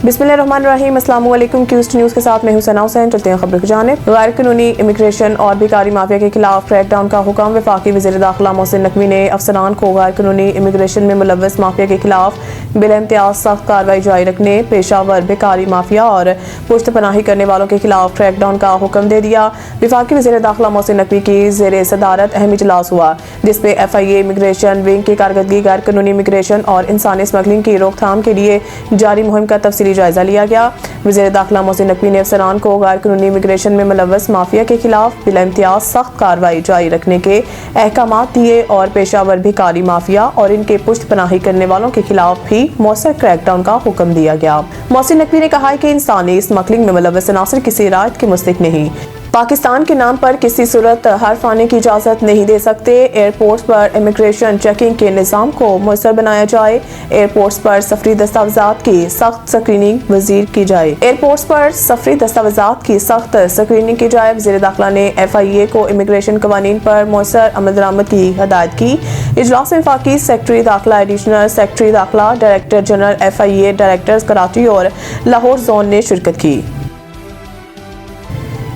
बिस्मिल्लाहिर्रहमानिर्रहीम। अस्सलाम वालेकुम। क्यूस्ट न्यूज़ के साथ मैं हूं सना हुसैन। चलते हैं खबर की जानिब। गैर कानूनी इमिग्रेशन और भिखारी माफिया के खिलाफ क्रैकडाउन का हुक्म। वफाकी वज़ीर दाखिला मोहसिन नकवी ने अफसरान को गैर कानूनी इमिग्रेशन में मुलव्वस माफिया के खिलाफ बिला इम्तियाज सख्त कार्रवाई जारी रखने, पेशावर भिखारी माफिया और पुश्त पनाही करने वालों के खिलाफ क्रैकडाउन का हुक्म दे दिया। वफाकी वज़ीर दाखिला मोहसिन नकवी की ज़ेर सदारत अहम इजलास हुआ, जिसपे FIA इमिग्रेशन विंग की कारकर्दगी, गैर कानूनी इमिग्रेशन और इंसानी स्मगलिंग की रोकथाम के लिए जारी मुहिम का तफसीली जायजा लिया गया। वज़ीर दाखिला मोहसिन नकवी ने अफसरान को गैर कानूनी इमिग्रेशन में मुलव्वस माफिया के खिलाफ बिला इम्तियाज सख्त कार्रवाई जारी रखने के अहकामात दिए और पेशावर भिखारी माफिया और इनके पुश्त पनाही करने वालों के खिलाफ भी मौसर क्रैकडाउन का हुक्म दिया गया। मोहसिन नकवी ने कहा कि इंसानी स्मगलिंग में मुलव्वस अनासर किसी रायत के मुस्तहिक नहीं, पाकिस्तान के नाम पर किसी सूरत हर्फ आने की इजाज़त नहीं दे सकते। एयरपोर्ट्स पर इमिग्रेशन चेकिंग के निज़ाम को मुयसर बनाया जाए। एयरपोर्ट्स पर सफरी दस्तावेज़ात की सख्त स्क्रीनिंग वज़ीर की जाए। एयरपोर्ट्स पर सफरी दस्तावेज़ात की सख्त स्क्रीनिंग की जाए। वज़ीर दाखिला ने FIA को इमिग्रेशन कवानीन पर मुयसर अमल दरामद की हदायत की। इजलास में वफाकी सेक्रेटरी दाखिला, एडिशनल सेक्रेटरी दाखिला, director general FIA, directors Karachi और लाहौर जोन ने शिरकत की।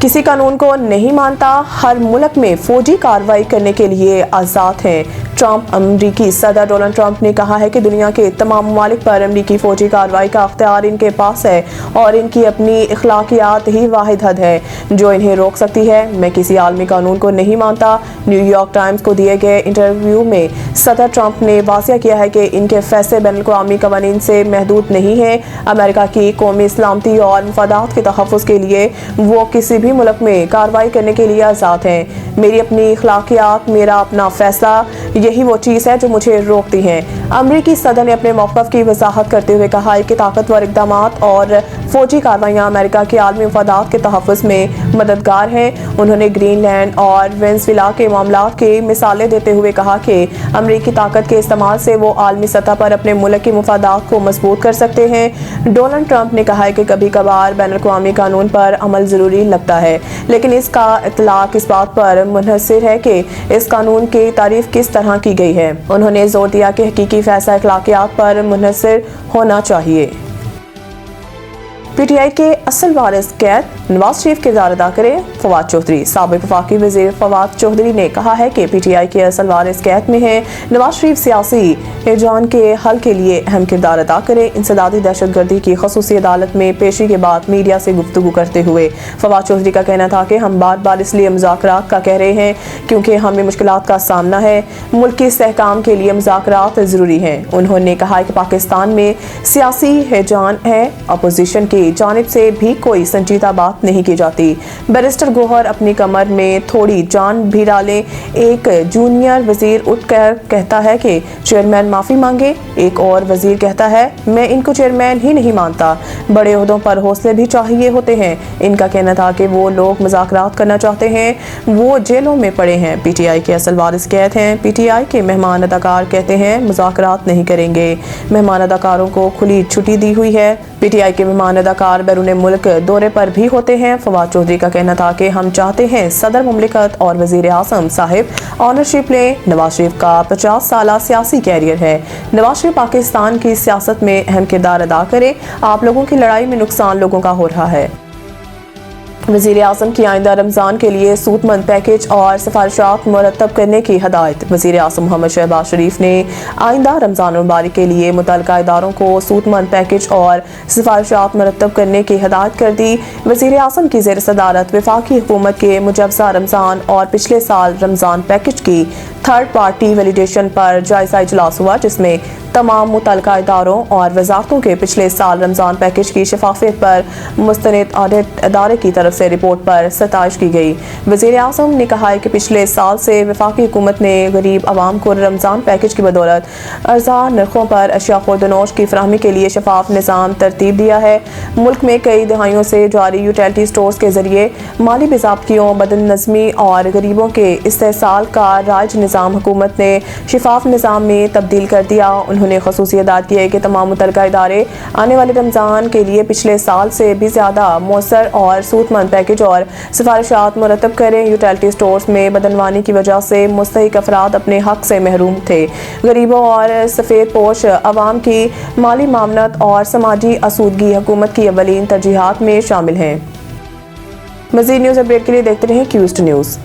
किसी कानून को नहीं मानता, हर मुल्क में फौजी कार्रवाई करने के लिए आज़ाद हैं। ट्रंप अमरीकी सदर डोनाल्ड ट्रंप ने कहा है कि दुनिया के तमाम ममालिक पर अमरीकी फौजी कार्रवाई का अख्तियार इनके पास है और इनकी अपनी इखलाकियात ही वाहिद हद है जो इन्हें रोक सकती है। मैं किसी आलमी कानून को नहीं मानता। न्यूयॉर्क टाइम्स को दिए गए इंटरव्यू में सदर ट्रंप ने वाज़ेह किया है कि इनके फैसले बैनुल-अक़वामी कवानीन से महदूद नहीं है। अमेरिका की कौमी सलामती और मफादात के तहफ़्फ़ुज़ के लिए वो किसी भी मुल्क में कार्रवाई करने के लिए आज़ाद हैं। मेरी अपनी इखलाकियात, मेरा अपना फैसला, यही वो चीज़ है जो मुझे रोकती है। अमरीकी सदर ने अपने मौक़िफ़ की वजाहत करते हुए कहा कि ताकतवर इक़दामात और फौजी कार्रवाइयाँ अमेरिका के आलमी मफादात के तहफ़्फ़ुज़ में मददगार हैं। उन्होंने ग्रीनलैंड और वेनेज़ुएला के मामलात की मिसालें देते हुए कहा कि अमरीकी ताकत के इस्तेमाल से वो आलमी सतह पर अपने मुल्क के मफादात को मजबूत कर सकते हैं। डोनाल्ड ट्रंप ने कहा है कि कभी कभार बैनुल-अक़वामी कानून पर अमल ज़रूरी लगता है, लेकिन इसका इतलाक़ इस बात पर मुनहसर है कि इस कानून की तारीफ किस तरह की गई है। उन्होंने जोर दिया कि हकीकी फैसला अखलाकियात पर मुनहसर होना चाहिए। PTI के असल वारिस कैद, नवाज शरीफ किरदार अदा करें फवाद चौधरी। साबिक वफाकी वज़ीर फवाद चौधरी ने कहा है कि PTI के असल वारिस कैद में हैं। नवाज शरीफ सियासी हिरजान के हल के लिए अहम किरदार अदा करें। इंसदादी दहशतगर्दी की ख़ुसूसी अदालत में पेशी के बाद मीडिया से गुफ्तगू करते हुए फवाद चौधरी का कहना था कि हम बार बार इसलिए मुज़ाकरात का कह रहे हैं क्योंकि हमें मुश्किलात का सामना है। मुल्क के इस्तेहकाम के लिए मुज़ाकरात ज़रूरी हैं। उन्होंने कहा कि पाकिस्तान में सियासी हिरजान है, अपोजिशन की जानिब से भी कोई संजीदा बात नहीं की जाती। बैरिस्टर गोहर अपनी कमर में थोड़ी जान भी डालें। एक जूनियर वजीर उठकर कहता है कि चेयरमैन माफ़ी मांगे। एक और वजीर कहता है मैं इनको चेयरमैन ही नहीं मानता। बड़े ओहदों पर हौसले भी चाहिए होते हैं। इनका कहना था कि वो लोग मुज़ाकरात करना चाहते हैं, वो जेलों में पड़े हैं। PTI के असल वारिस कैद हैं। PTI के मेहमान अदाकार कहते हैं मुज़ाकरात नहीं करेंगे। मेहमान अदाकारों को खुली छुट्टी दी हुई है। PTI के मेहमान अदाकार बैरून मुल्क दौरे पर भी होते हैं। फवाद चौधरी का कहना था कि हम चाहते हैं सदर मुमलिकत और वज़ीर आज़म साहिब ऑनरशिप लें। नवाज शरीफ का 50 साला सियासी कैरियर है। नवाज शरीफ पाकिस्तान की सियासत में अहम किरदार अदा करें। आप लोगों की लड़ाई में नुकसान लोगों का हो रहा है। वज़ीर आज़म की आइंदा रमज़ान के लिए सूतमंद पैकेज और सिफारिशात मुरतब करने की हदायत। वज़ीर आज़म मोहम्मद शहबाज शरीफ ने आइंदा रमज़ान मुबारक के लिए मुतल्लिका इदारों को सूतमंद पैकेज और सिफारिशात मुरतब करने की हदायत कर दी। वज़ीर आज़म की ज़ेर सदारत वफाकी हुकूमत के मुजवज़ा रमज़ान और पिछले साल रमज़ान पैकेज की थर्ड पार्टी वैलिडेशन पर जायज़ा इजलास हुआ, जिसमें तमाम मुतल्लिका इदारों और वजारतों के पिछले साल रमज़ान पैकेज की शफाफियत पर मुस्तनद ऑडिट अदारे की तरफ से रिपोर्ट पर सताइश की गई। वज़ीर आज़म ने कहा है कि पिछले साल से वफाकी हुकूमत ने गरीब आवाम को रमज़ान पैकेज की बदौलत अर्ज़ा नरखों पर अशिया खुर्दनोश की फराहमी के लिए शफाफ निज़ाम तरतीब दिया है। मुल्क में कई दहाइयों से जारी यूटिलिटी स्टोर्स के जरिए माली बेज़ाब्तियों, बदनज़मी और गरीबों के इस्तेहसाल का राज نظام حکومت نے شفاف نظام میں تبدیل کر دیا۔ انہوں نے خصوصیت کی ہے کہ تمام متعلقہ ادارے آنے والے رمضان کے لیے پچھلے سال سے بھی زیادہ مؤثر اور سود مند پیکج اور سفارشات مرتب کریں۔ یوٹیلٹی سٹورز میں بدعنوانی کی وجہ سے مستحق افراد اپنے حق سے محروم تھے۔ غریبوں اور سفید پوش عوام کی مالی معاونت اور سماجی آسودگی حکومت کی اولین ترجیحات میں شامل ہیں۔ مزید نیوز اپڈیٹ کے لیے دیکھتے رہیں کیوسٹ نیوز۔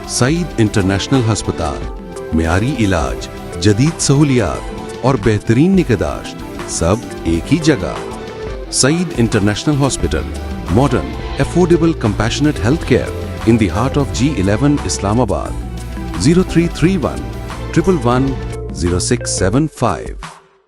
سعید انٹرنیشنل ہسپتال، معیاری علاج، جدید سہولیات اور بہترین نگہداشت سب ایک ہی جگہ۔ Saeed international hospital, modern, affordable, compassionate health care in the heart of G11 Islamabad. 0331 111 0675